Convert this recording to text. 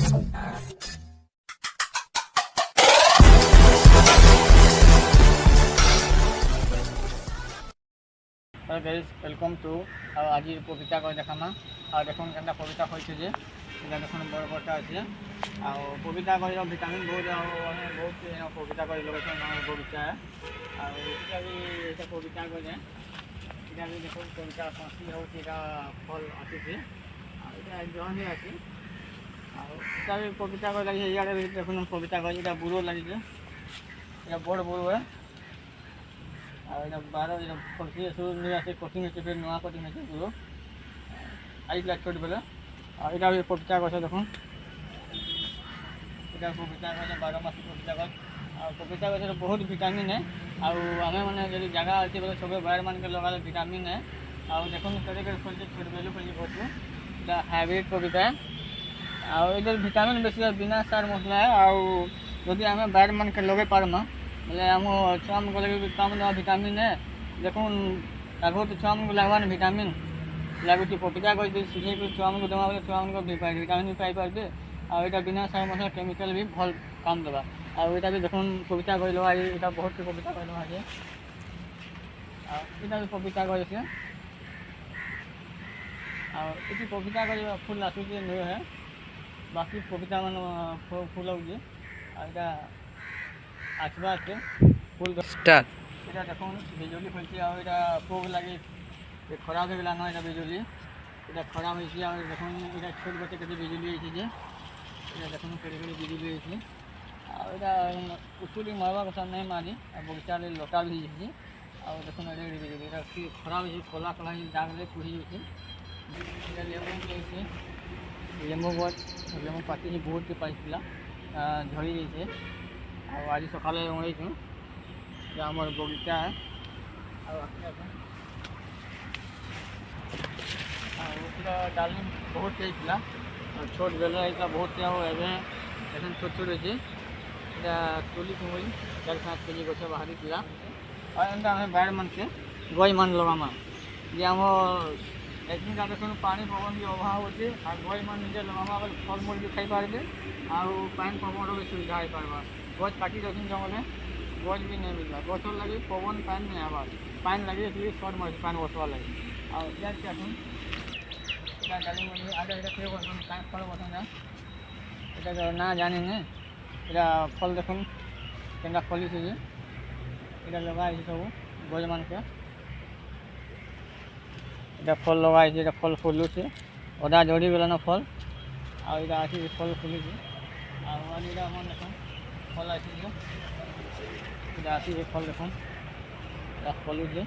hello guys, welcome to आज पपीता कर देखामा आ देखुन केनता पपीता होइछे जे इला देखुन बड़ बड़टा আছে आ पपीता कर विटामिन बहुत बहुत पपीता कर लगछ ना बगीचा है आ इटा भी एटा पपीता कर जे इटा भी देखो पपीता फांसी होची का फल अछि जे आ इटा जहनी अछि आ इटा भी पपीता कर लागि याडे देखुन पपीता कर इटा बुरो लागि जे इटा बड़ बुरो है बारह फलसी नहीं आसे कटिंग है फिर नुआ कटिंग है पूरा आई लाइट छोट बेला इटा भी पपीता गछ देखो इटा पपीता गछ 12 मास पपीता गछ पपीता गछ बहुत विटामिन है आम मैंने जब जगह अच्छे बोले सब बाहर मान के लगा विटामिन है आ देखो कड़े कड़े फल छोट बेलू फल बहुत इटा हाइब्रिड पपीता है इधर विटामिन बेसी बिना सार मसला है आदि आम बाहर मान के लगे पार्मा बोले आम छुआ को लगे कम देवा विटामिन है देखो आगो तो छुआ को लगवा विटामिन लगुच पपीता कर सीझे छुआ को देवा बोले छुआ को विटामिन भी पाई पारे आईटा बिना सार मसला केमिकल भी भल काम देवा आईटा भी देखो पपीता कर लगा यहाँ बहुत पपीता कर लगा यहाँ भी पपीता कर से ये पपीता कर फुल आसूस नहीं है बाकी पपीता मान फुल होता आसवा से फुल स्टार्ट এটা দেখুন বিজুলি ফলছে এটা পোক লাগে খরাব হয়ে গেল না এটা বিজুলি এটা খরাব হয়েছে আর দেখুন এটা ছোট গছে কেটে বিজুলি হয়েছে যে এটা দেখুন কেটে কেটে বিজুলি হয়েছে আর এটা উচুলি মারবার কথা नहीं मारी बगीचा लटा भी হয়েছে আর দেখুন এটা বিজুলি এটা খরাব হয়েছে কলা কলা দাগ দিয়ে পুড়ি যাচ্ছে এটা লেবু হয়েছে লেবু গছ লেবু পাতি বহুত পাইছিল ঝড়ি যাইছে आज सका उड़ेछु आम बगीचा है डाली बहुत होता छोट बेले बहुत एवं छोट छोट अच्छे तुली कुमड़ी 4-5 केजी गछ बाहरी एंता आम बाहर मान के गई मान लगामा जे आम एक देखो पानी पवन भी अभाव अच्छे गई मान निजे लगामा फल मूल भी खाई पारे पानी पवन भी सुविधा हो पार्बा गज काटी रखी जंगल गज भी नहीं मिलता गच लगे पवन पान नहीं आवार पान लगे इसलिए शर्ट मार पान बसवा लगे फल बता यहाँ ना जानी नहीं यहाँ फल देख के फली से यहाँ लगा सब गज मान के फल लगा फल फुलू से अदा झड़ी गला ना फल आसी फल फुली मन देख फल आसी फल देख फलुजे